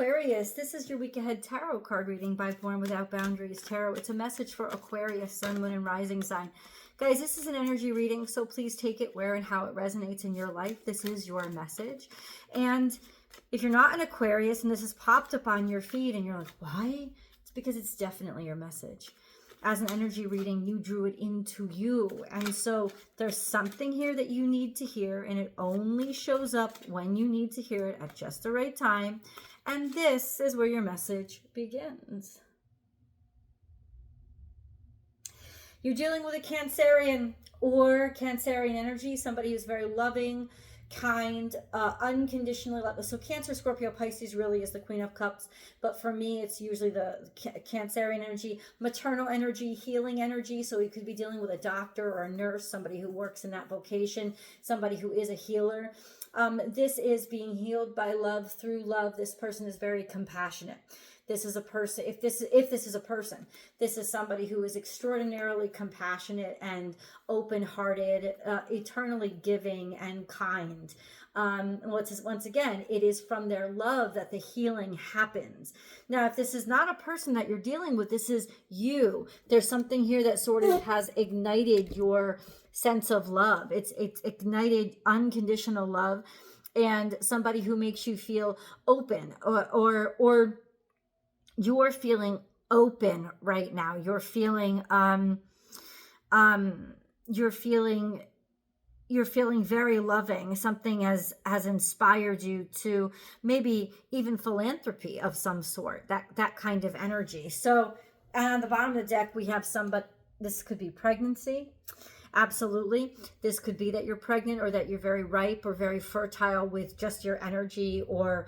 Aquarius, this is your week ahead tarot card reading by Born Without Boundaries Tarot. It's a message for Aquarius, Sun, Moon, and Rising sign. Guys, this is an energy reading, so please take it where and how it resonates in your life. This is your message. And if you're not an Aquarius and this has popped up on your feed and you're like, why? It's because it's definitely your message. As an energy reading, you drew it into you. And so there's something here that you need to hear, and it only shows up when you need to hear it at just the right time. And this is where your message begins. You're dealing with a Cancerian or Cancerian energy, somebody who's very loving, kind, unconditionally love. So Cancer, Scorpio, Pisces really is the Queen of Cups, but for me it's usually the Cancerian energy, maternal energy, healing energy. So you could be dealing with a doctor or a nurse, somebody who works in that vocation, somebody who is a healer. This is being healed by love, through love. This person is very compassionate. This is a person, if this is a person, this is somebody who is extraordinarily compassionate and open-hearted, eternally giving and kind. Once again, it is from their love that the healing happens. Now, if this is not a person that you're dealing with, this is you. There's something here that sort of has ignited your sense of love. It's ignited unconditional love, and somebody who makes you feel open, or you're feeling open right now. You're feeling you're feeling very loving. Something has inspired you to maybe even philanthropy of some sort, that kind of energy. So, and on the bottom of the deck we have somebody, this could be pregnancy. Absolutely. This could be that you're pregnant, or that you're very ripe or very fertile with just your energy, or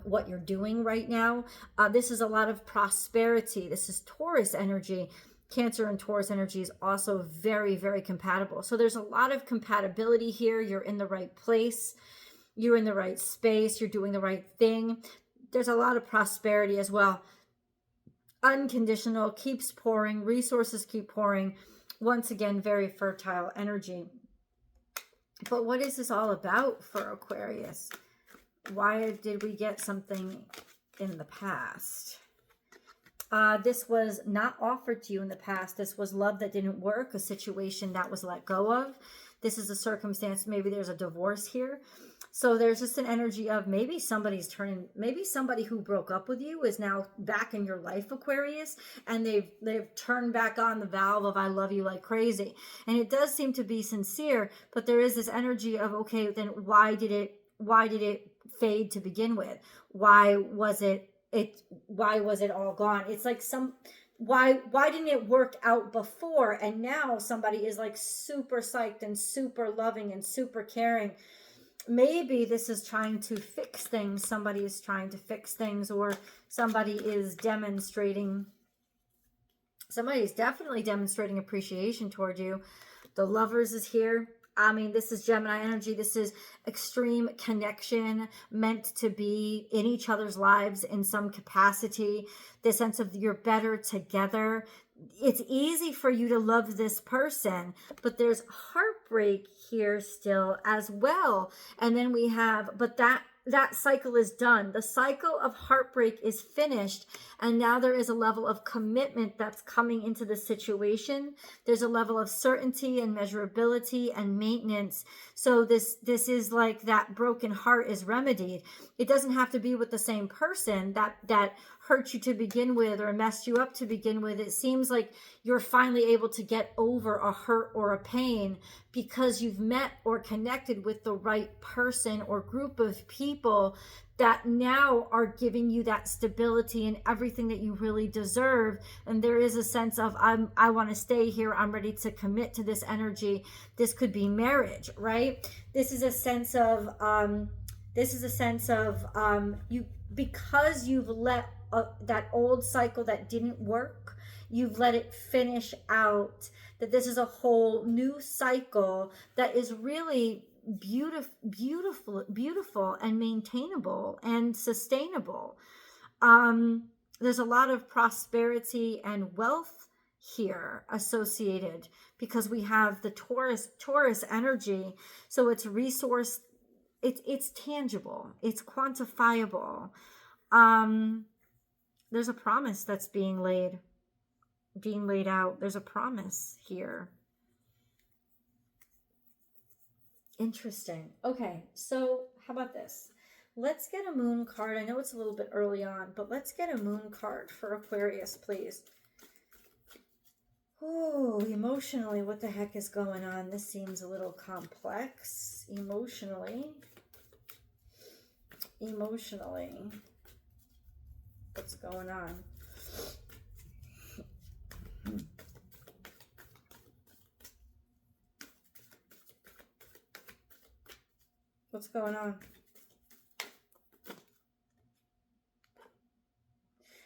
what you're doing right now. This is a lot of prosperity. This is Taurus energy. Cancer and Taurus energy is also very, very compatible. So there's a lot of compatibility here. You're in the right place. You're in the right space. You're doing the right thing. There's a lot of prosperity as well. Unconditional, keeps pouring. Resources keep pouring. Once again, very fertile energy. But what is this all about for Aquarius? Why did we get something in the past? This was not offered to you in the past. This was love that didn't work, a situation that was let go of. This is a circumstance, maybe there's a divorce here. So there's just an energy of maybe somebody who broke up with you is now back in your life, Aquarius, and they've turned back on the valve of I love you like crazy. And it does seem to be sincere, but there is this energy of, okay, then why did it fade to begin with? Why was it all gone? It's like why didn't it work out before, and now somebody is like super psyched and super loving and super caring. Maybe this is trying to fix things. Somebody is trying to fix things, or somebody is definitely demonstrating appreciation toward you. The Lovers is here. I mean, this is Gemini energy. This is extreme connection, meant to be in each other's lives in some capacity. The sense of you're better together. It's easy for you to love this person, but there's heartbreak here still as well. And then we have, but that cycle is done. The cycle of heartbreak is finished. And now there is a level of commitment that's coming into the situation. There's a level of certainty and measurability and maintenance. So this is like that broken heart is remedied. It doesn't have to be with the same person that hurt you to begin with or messed you up to begin with. It seems like you're finally able to get over a hurt or a pain because you've met or connected with the right person or group of people that now are giving you that stability and everything that you really deserve. And there is a sense of, I want to stay here. I'm ready to commit to this energy. This could be marriage, right? This is a sense of, you, because you've let that old cycle that didn't work, you've let it finish out, that this is a whole new cycle that is really beautiful and maintainable and sustainable. There's a lot of prosperity and wealth here associated because we have the Taurus energy. So it's resource, it's tangible, it's quantifiable. There's a promise that's being laid out. There's a promise here. Interesting. Okay, so how about this? Let's get a moon card. I know it's a little bit early on, but let's get a moon card for Aquarius, please. Oh, emotionally, what the heck is going on? This seems a little complex. Emotionally, what's going on? What's going on?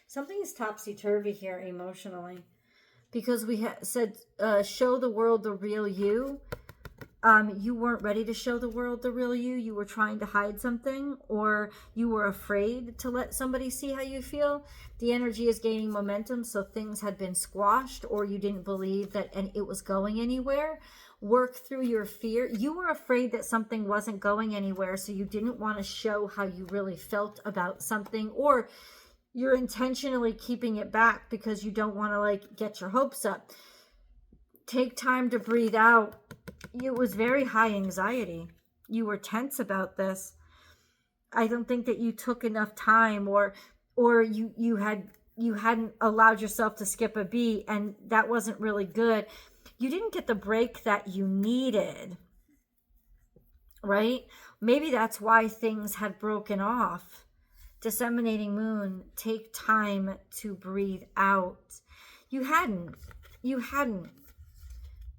Something is topsy-turvy here emotionally, because we said show the world the real you. You weren't ready to show the world the real you. You were trying to hide something, or you were afraid to let somebody see how you feel. The energy is gaining momentum, so things had been squashed, or you didn't believe that it was going anywhere. Work through your fear. You were afraid that something wasn't going anywhere, so you didn't want to show how you really felt about something, or you're intentionally keeping it back because you don't want to like get your hopes up. Take time to breathe out. It was very high anxiety. You were tense about this. I don't think that you took enough time, or you hadn't allowed yourself to skip a beat, and that wasn't really good. You didn't get the break that you needed, right? Maybe that's why things had broken off. Disseminating moon, take time to breathe out. You hadn't.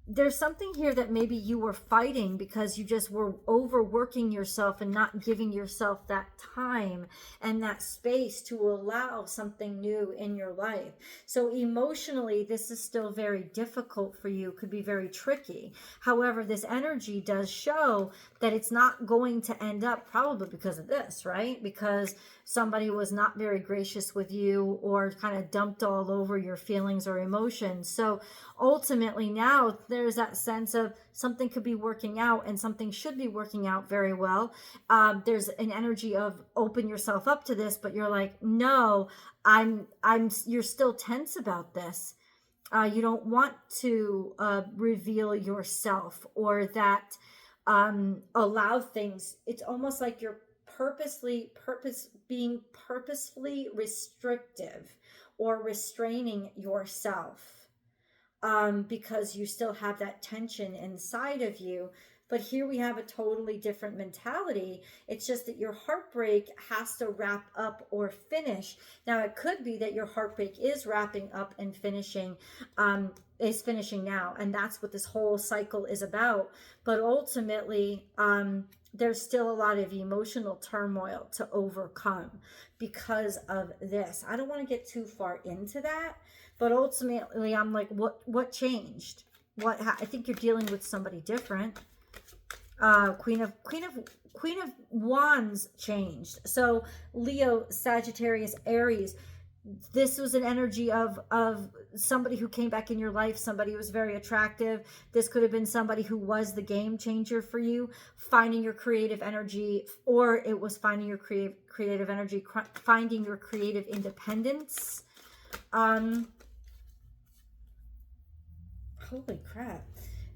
There's something here that maybe you were fighting because you just were overworking yourself and not giving yourself that time and that space to allow something new in your life. So emotionally, this is still very difficult for you, could be very tricky. However, this energy does show that it's not going to end up, probably because of this, right? Because somebody was not very gracious with you, or kind of dumped all over your feelings or emotions. So ultimately now there's that sense of something could be working out, and something should be working out very well. There's an energy of open yourself up to this, but you're like, no, you're still tense about this. You don't want to reveal yourself, or that allow things. It's almost like you're being purposefully restrictive or restraining yourself, because you still have that tension inside of you. But here we have a totally different mentality. It's just that your heartbreak has to wrap up or finish. Now, it could be that your heartbreak is wrapping up and finishing, is finishing now. And that's what this whole cycle is about. But ultimately, there's still a lot of emotional turmoil to overcome because of this. I don't want to get too far into that, but ultimately I'm like, what changed? I think you're dealing with somebody different. Queen of Wands changed. So Leo, Sagittarius, Aries, this was an energy of somebody who came back in your life, somebody who was very attractive. This could have been somebody who was the game changer for you, finding your creative energy, or it was finding your creative energy, finding your creative independence. Holy crap.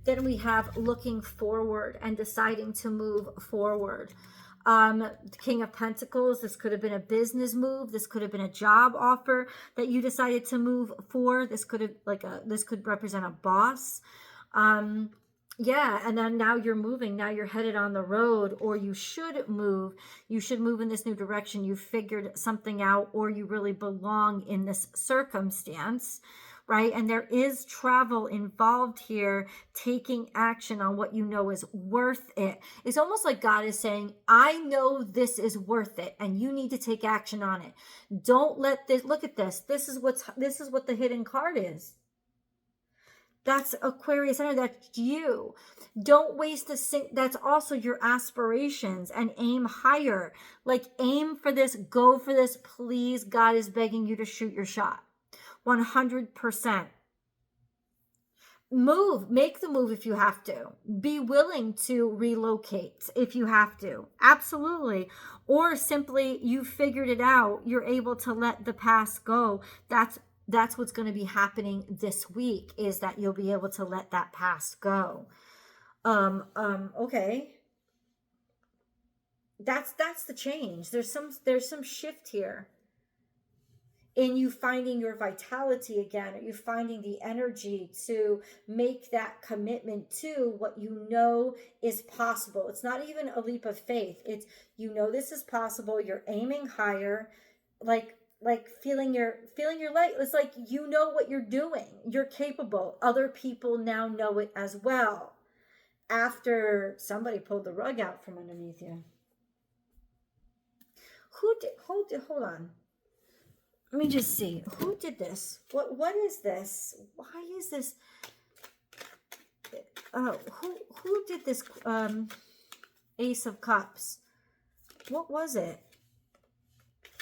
Then we have looking forward and deciding to move forward. King of Pentacles, this could have been a business move. This could have been a job offer that you decided to move for. This could have this could represent a boss. Yeah, and then now you're moving. Now you're headed on the road, or you should move. You should move in this new direction. You figured something out, or you really belong in this circumstance, right? And there is travel involved here, taking action on what you know is worth it. It's almost like God is saying, I know this is worth it, and you need to take action on it. Don't let this, look at this. This is what the hidden card is. That's Aquarius energy. That's you. Don't waste that's also your aspirations, and aim higher. Like, aim for this, go for this, please. God is begging you to shoot your shot. 100%. make the move if you have to. Be willing to relocate if you have to. Absolutely. Or simply you figured it out. You're able to let the past go. That's what's going to be happening this week, is that you'll be able to let that past go. Okay. That's the change. There's some shift here in you finding your vitality again, or you finding the energy to make that commitment to what you know is possible. It's not even a leap of faith. It's, you know, this is possible. You're aiming higher, like feeling your light. It's like, you know what you're doing. You're capable. Other people now know it as well. After somebody pulled the rug out from underneath you. Who did? Hold on. Let me just see. Who did this? What is this? Why is this? Who did this? Ace of Cups. What was it?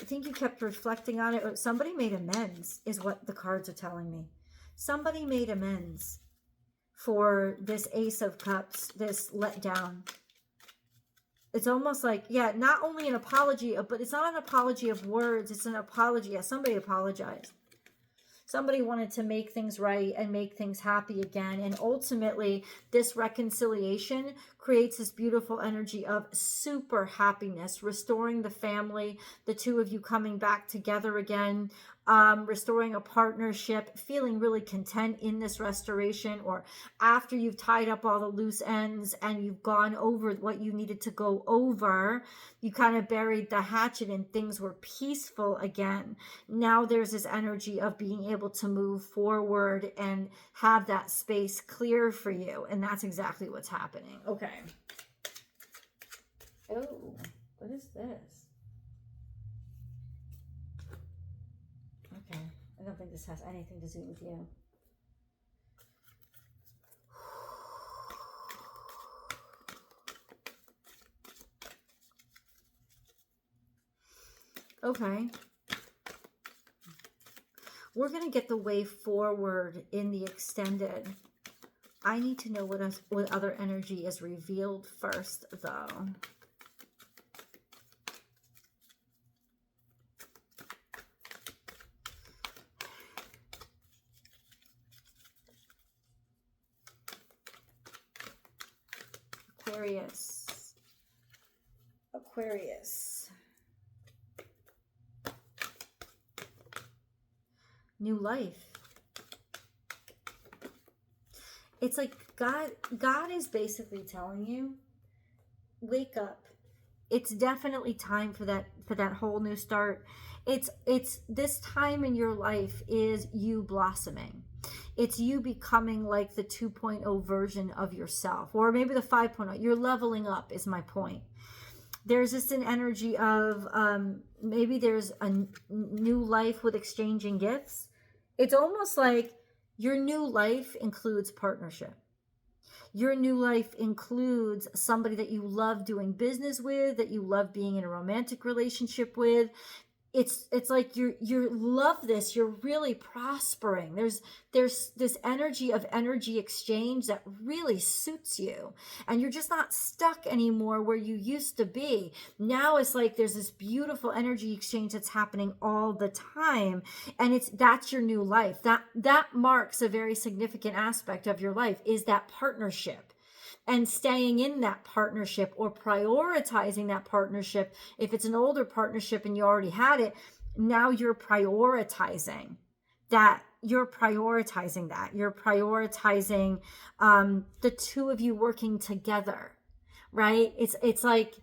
I think you kept reflecting on it. Or somebody made amends, is what the cards are telling me. Somebody made amends for this Ace of Cups, this letdown. It's almost like, yeah, not only an apology, but it's not an apology of words. It's an apology. Yeah, somebody apologized. Somebody wanted to make things right and make things happy again. And ultimately, this reconciliation creates this beautiful energy of super happiness, restoring the family, the two of you coming back together again, restoring a partnership, feeling really content in this restoration, or after you've tied up all the loose ends and you've gone over what you needed to go over, you kind of buried the hatchet and things were peaceful again. Now there's this energy of being able to move forward and have that space clear for you. And that's exactly what's happening. Okay. Oh, what is this? Okay. I don't think this has anything to do with you. Okay. We're going to get the way forward in the extended. I need to know what other energy is revealed first, though. Aquarius. New life. It's like God is basically telling you, wake up. It's definitely time for that whole new start. It's this time in your life is you blossoming. It's you becoming like the 2.0 version of yourself, or maybe the 5.0. You're leveling up is my point. There's just an energy of maybe there's a new life with exchanging gifts. It's almost like your new life includes partnership. Your new life includes somebody that you love doing business with, that you love being in a romantic relationship with. It's like you love this. You're really prospering. There's this energy of energy exchange that really suits you, and you're just not stuck anymore where you used to be. Now it's like there's this beautiful energy exchange that's happening all the time, and that's your new life. That marks a very significant aspect of your life, is that partnership. And staying in that partnership, or prioritizing that partnership. If it's an older partnership and you already had it, now you're prioritizing that. You're prioritizing the two of you working together, right? It's like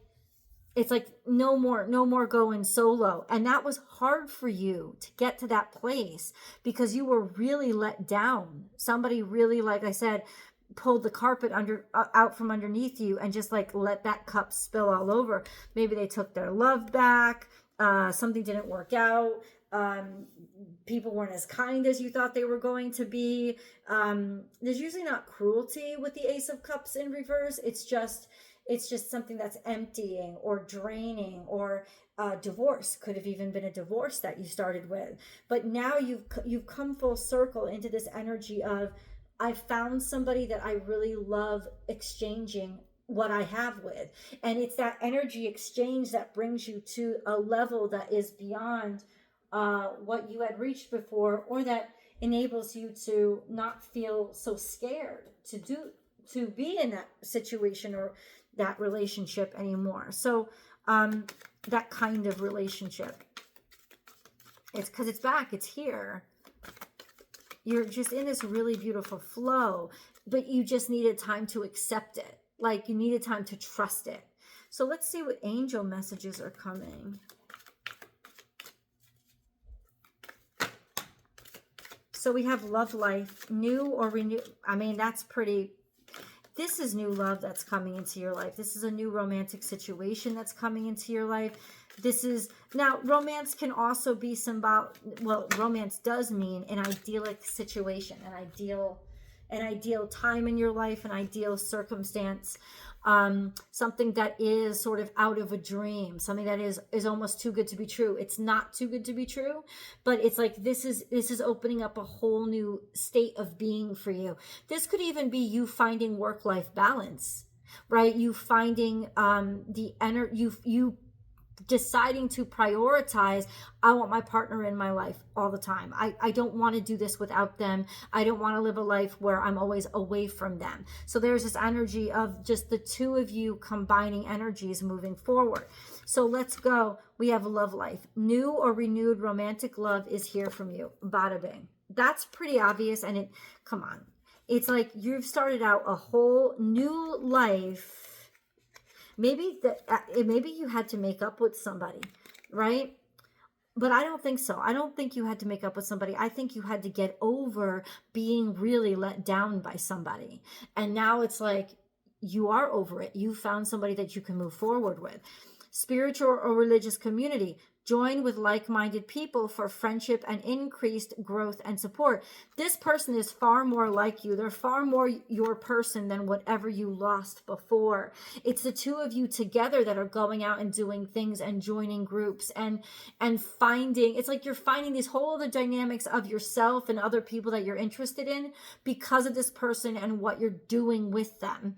no more going solo. And that was hard for you to get to that place because you were really let down. Somebody really, like I said, pulled the carpet out from underneath you and just like let that cup spill all over. Maybe they took their love back. Something didn't work out. People weren't as kind as you thought they were going to be. There's usually not cruelty with the Ace of Cups in reverse. It's just something that's emptying or draining, or divorce. Could have even been a divorce that you started with. But now you've come full circle into this energy of, I found somebody that I really love exchanging what I have with. And it's that energy exchange that brings you to a level that is beyond what you had reached before, or that enables you to not feel so scared to be in that situation or that relationship anymore. So that kind of relationship, it's because it's back, it's here. You're just in this really beautiful flow, but you just needed time to accept it. Like, you needed time to trust it. So let's see what angel messages are coming. So we have love life, new or renew. I mean, that's pretty. This is new love that's coming into your life. This is a new romantic situation that's coming into your life. This is, now, romance can also be well, romance does mean an idyllic situation, an ideal time in your life, an ideal circumstance, something that is sort of out of a dream, something that is almost too good to be true. It's not too good to be true, but it's like this is opening up a whole new state of being for you. This could even be you finding work-life balance, right? You finding you deciding to prioritize, I want my partner in my life all the time. I don't want to do this without them. I don't want to live a life where I'm always away from them. So there's this energy of just the two of you combining energies moving forward. So let's go. We have love life. New or renewed romantic love is here from you. Bada bing. That's pretty obvious. And come on. It's like you've started out a whole new life. Maybe you had to make up with somebody, right? But I don't think so. I don't think you had to make up with somebody. I think you had to get over being really let down by somebody. And now it's like you are over it. You found somebody that you can move forward with. Spiritual or religious community. Join with like-minded people for friendship and increased growth and support. This person is far more like you. They're far more your person than whatever you lost before. It's the two of you together that are going out and doing things and joining groups and finding, it's like you're finding these whole other dynamics of yourself and other people that you're interested in because of this person and what you're doing with them.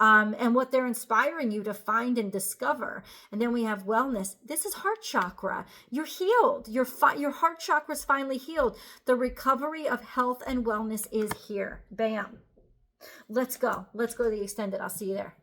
And what they're inspiring you to find and discover. And then we have wellness. This is heart chakra. You're healed. Your heart chakra is finally healed. The recovery of health and wellness is here. Bam. Let's go. Let's go to the extended. I'll see you there.